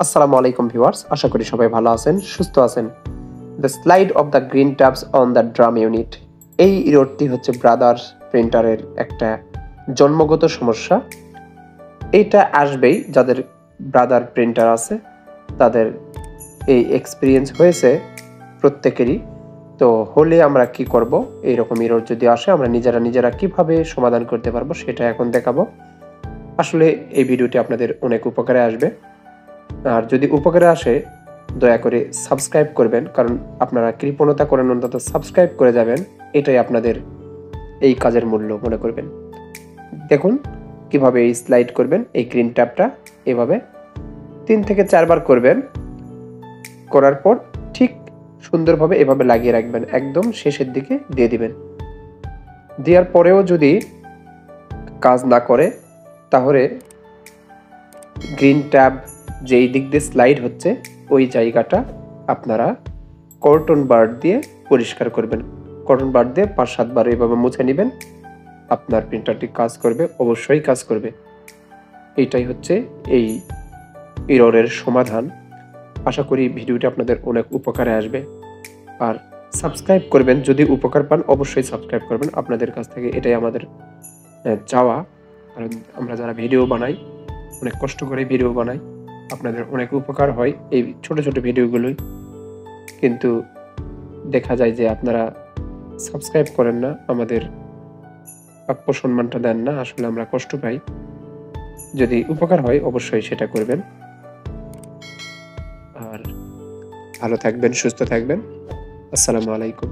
আসসালামু আলাইকুম ভিউয়ার্স, আশা করি সবাই ভালো আছেন, সুস্থ আছেন। The slide of the green tabs on the drum unit. এই ইরোডটি হচ্ছে ব্রাদার্স প্রিন্টারের একটা জন্মগত সমস্যা। এইটা আসবেই যাদের ব্রাদার প্রিন্টার আছে, তাদের এই এক্সপিরিয়েন্স হয়েছে প্রত্যেকেরই। তো হলে আমরা কি করব, এইরকম ইরোড যদি আসে আমরা নিজেরা কিভাবে সমাধান করতে পারবো সেটা এখন দেখাবো। আসলে এই ভিডিওটি আপনাদের অনেক উপকারে আসবে। আর যদি উপকারে আসে দয়া করে সাবস্ক্রাইব করবেন, কারণ আপনারা কৃপণতা করেন, অন্তত সাবস্ক্রাইব করে যাবেন, এটাই আপনাদের এই কাজের মূল্য মনে করবেন। দেখুন কিভাবে এই স্লাইড করবেন। এই গ্রিন ট্যাবটা এভাবে 3 থেকে 4 বার করবেন, করার পর ঠিক সুন্দরভাবে এভাবে লাগিয়ে রাখবেন, একদম শেষের দিকে দিয়ে দিবেন। দেওয়ার পরেও যদি কাজ না করে তাহলে গ্রিন ট্যাব যেই দিক দিয়ে স্লাইড হচ্ছে ওই জায়গাটা আপনারা কটন বাড দিয়ে পরিষ্কার করবেন। কটন বাড দিয়ে 5-7 বার এভাবে মুছে নেবেন, আপনার প্রিন্টারটি কাজ করবে, অবশ্যই কাজ করবে। এইটাই হচ্ছে এই এররের সমাধান। আশা করি ভিডিওটি আপনাদের অনেক উপকারে আসবে। আর সাবস্ক্রাইব করবেন, যদি উপকার পান অবশ্যই সাবস্ক্রাইব করবেন। আপনাদের কাছ থেকে এটাই আমাদের চাওয়া, কারণ আমরা যারা ভিডিও বানাই অনেক কষ্ট করে ভিডিও বানাই, আপনাদের অনেক উপকার হয় এই ছোট ছোট ভিডিওগুলোই, কিন্তু দেখা যায় যে আপনারা সাবস্ক্রাইব করেন না, আমাদের প্রাপ্য সম্মানটা দেন না। আসলে আমরা কষ্ট পাই। যদি উপকার হয় অবশ্যই সেটা করবেন। আর ভালো থাকবেন, সুস্থ থাকবেন। আসসালামু আলাইকুম।